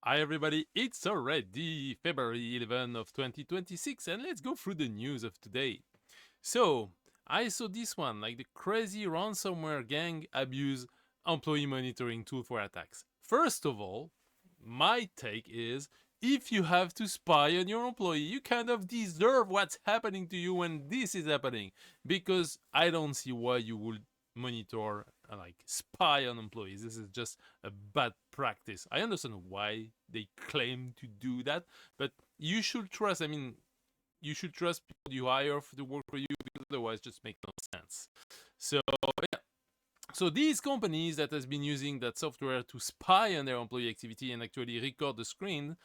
Hi everybody, it's already February 11 of 2026 and let's go through the news of today. So, I saw this one, like the crazy ransomware gang abuse employee monitoring tool for attacks. First of all, my take is if you have to spy on your employee, you kind of deserve what's happening to you when this is happening because I don't see why you would monitor like spy on employees. This is just a bad practice. I understand why they claim to do that, but you should trust. I mean, you should trust people you hire to work for you because otherwise, it just makes no sense. So yeah. So these companies that has been using that software to spy on their employee activity and actually record the screen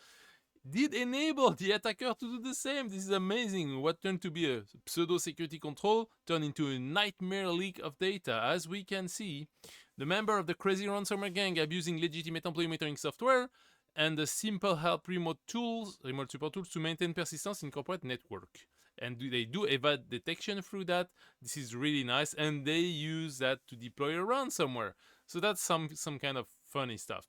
did enable the attacker to do the same. This is amazing. What turned to be a pseudo security control turned into a nightmare leak of data. As we can see, the member of the crazy ransomware gang abusing legitimate employee monitoring software and the simple help remote support tools to maintain persistence in corporate network. And they do evade detection through that. This is really nice, and they use that to deploy a ransomware. So that's some kind of funny stuff.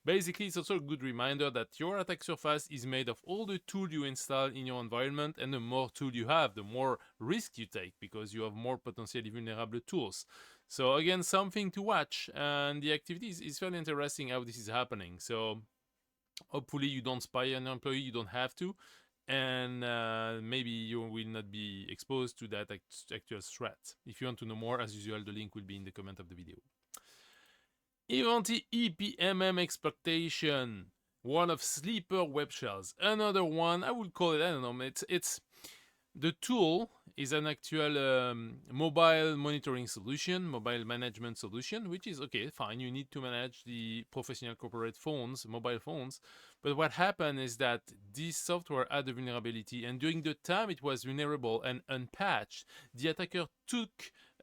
Basically, it's also a good reminder that your attack surface is made of all the tools you install in your environment, and the more tools you have, the more risk you take because you have more potentially vulnerable tools. So again, something to watch, and the activity is fairly interesting how this is happening. So hopefully you don't spy on an employee, you don't have to, and maybe you will not be exposed to that actual threat. If you want to know more, as usual, the link will be in the comment of the video. Ivanti EPMM exploitation, one of sleeper web shells. Another one, I would call it, I don't know, it's the tool is an actual mobile monitoring solution, mobile management solution, which is okay, fine. You need to manage the professional corporate phones, mobile phones. But what happened is that this software had a vulnerability, and during the time it was vulnerable and unpatched, the attacker took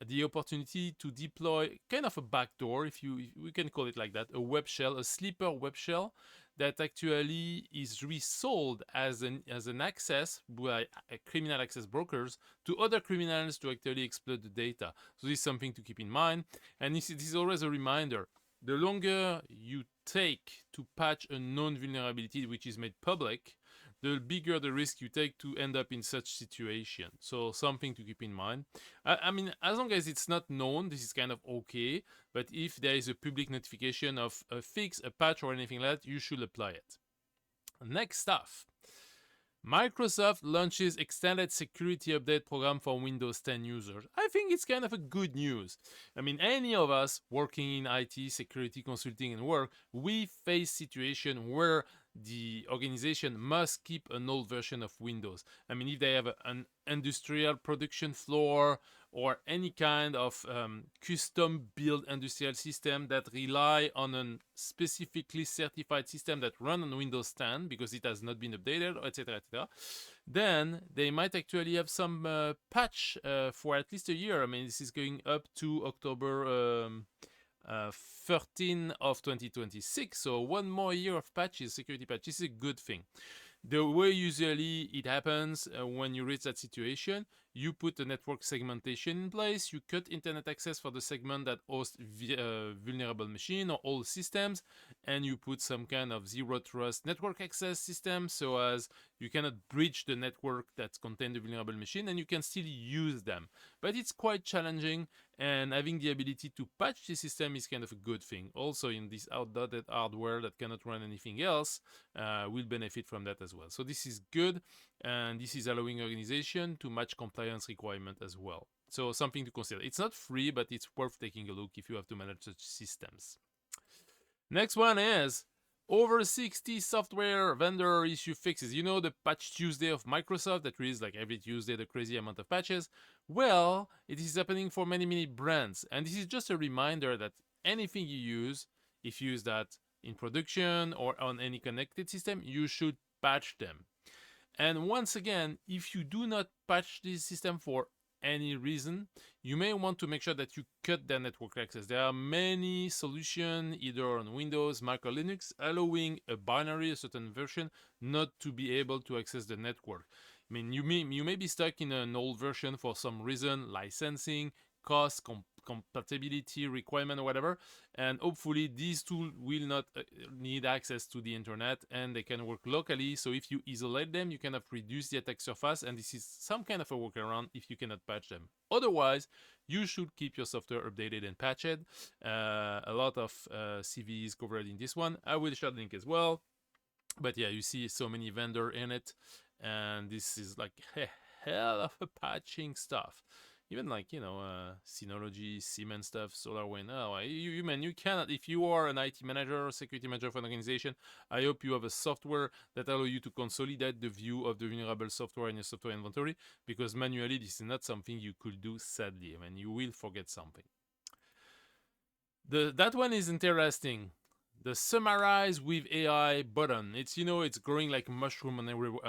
the opportunity to deploy kind of a backdoor, if we can call it like that, a web shell, a sleeper web shell that actually is resold as an access by criminal access brokers to other criminals to actually exploit the data. So this is something to keep in mind, and this is always a reminder. The longer you take to patch a known vulnerability which is made public, the bigger the risk you take to end up in such situation. So something to keep in mind. I mean, as long as it's not known, this is kind of okay. But if there is a public notification of a fix, a patch, or anything like that, you should apply it. Next stuff. Microsoft launches extended security update program for Windows 10 users. I think it's kind of a good news. I mean, any of us working in IT, security consulting and work, we face situation where the organization must keep an old version of Windows. I mean, if they have an industrial production floor or any kind of custom built industrial system that rely on a specifically certified system that run on Windows 10 because it has not been updated, etc., then they might actually have some patch for at least a year. I mean, this is going up to October 13 of 2026, so one more year of patches, security patches, is a good thing. The way usually it happens when you reach that situation, you put a network segmentation in place, you cut internet access for the segment that hosts vulnerable machine or all systems, and you put some kind of zero trust network access system so as you cannot breach the network that contains the vulnerable machine, and you can still use them. But it's quite challenging, and having the ability to patch the system is kind of a good thing. Also, in this outdated hardware that cannot run anything else, will benefit from that as well. So this is good, and this is allowing organization to match compliance requirement as well. So something to consider. It's not free, but it's worth taking a look if you have to manage such systems. Next one is over 60 software vendor issue fixes. You know the Patch Tuesday of Microsoft that releases like every Tuesday the crazy amount of patches? Well, it is happening for many brands. And this is just a reminder that anything you use, if you use that in production or on any connected system, you should patch them. And once again, if you do not patch this system for any reason, you may want to make sure that you cut their network access. There are many solutions, either on Windows, Mac, or Linux, allowing a binary, a certain version, not to be able to access the network. I mean, you may be stuck in an old version for some reason, licensing, cost, compatibility requirement or whatever, and hopefully these tools will not need access to the internet and they can work locally. So if you isolate them, you kind of reduce the attack surface, and this is some kind of a workaround if you cannot patch them. Otherwise, you should keep your software updated and patched. A lot of CV is covered in this one. I will share the link as well. But yeah, you see so many vendors in it, and this is like a hell of a patching stuff. Even like, you know, Synology, Siemens stuff, SolarWind. Oh, you cannot, if you are an IT manager or security manager for an organization, I hope you have a software that allow you to consolidate the view of the vulnerable software in your software inventory, because manually this is not something you could do, sadly. I mean, you will forget something. That one is interesting. The summarize with AI button. It's, you know, it's growing like a mushroom on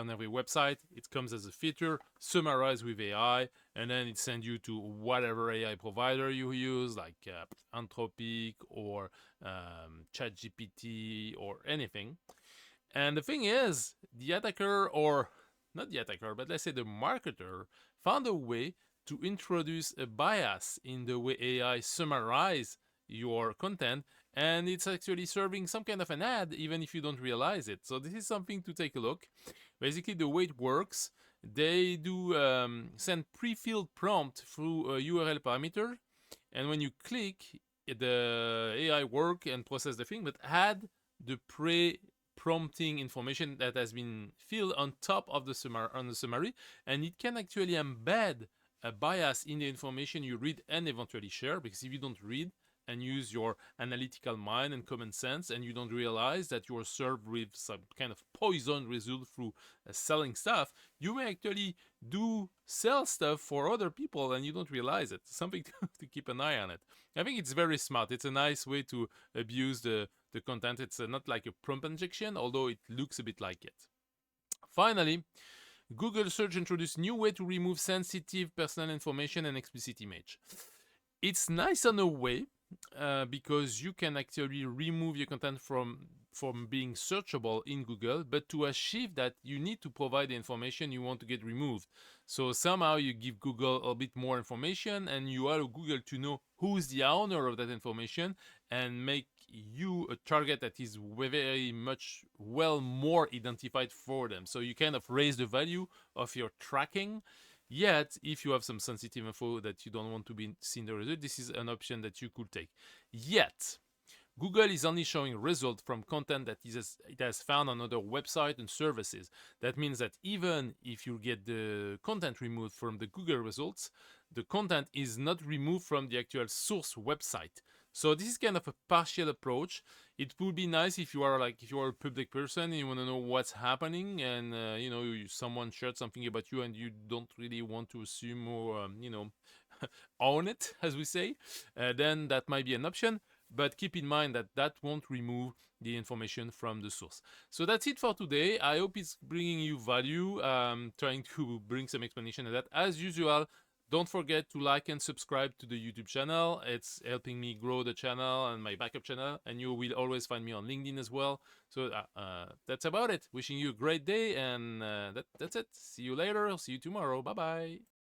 every website. It comes as a feature, summarize with AI, and then it sends you to whatever AI provider you use, like Anthropic or ChatGPT or anything. And the thing is, the attacker, or not the attacker, but let's say the marketer, found a way to introduce a bias in the way AI summarize your content, and it's actually serving some kind of an ad even if you don't realize it. So this is something to take a look. Basically, the way it works, they do send pre-filled prompt through a URL parameter, and when you click, the AI work and process the thing, but add the prompting information that has been filled on top of the summary, and it can actually embed a bias in the information you read and eventually share, because if you don't read and use your analytical mind and common sense, and you don't realize that you are served with some kind of poison result through selling stuff, you may actually do sell stuff for other people and you don't realize it. Something to keep an eye on it. I think it's very smart. It's a nice way to abuse the content. It's not like a prompt injection, although it looks a bit like it. Finally, Google search introduced new way to remove sensitive personal information and explicit image. It's nice in a way, because you can actually remove your content from being searchable in Google, but to achieve that, you need to provide the information you want to get removed. So somehow you give Google a bit more information, and you allow Google to know who's the owner of that information, and make you a target that is very much more identified for them. So you kind of raise the value of your tracking. Yet, if you have some sensitive info that you don't want to be seen the result, this is an option that you could take. Yet, Google is only showing results from content that it has found on other websites and services. That means that even if you get the content removed from the Google results, the content is not removed from the actual source website. So this is kind of a partial approach. It would be nice if you are a public person and you want to know what's happening, and someone shared something about you and you don't really want to assume or own it, as we say. Then that might be an option. But keep in mind that that won't remove the information from the source. So that's it for today. I hope it's bringing you value. Trying to bring some explanation of that. As usual, don't forget to like and subscribe to the YouTube channel. It's helping me grow the channel and my backup channel. And you will always find me on LinkedIn as well. So that's about it. Wishing you a great day. And that's it. See you later. See you tomorrow. Bye-bye.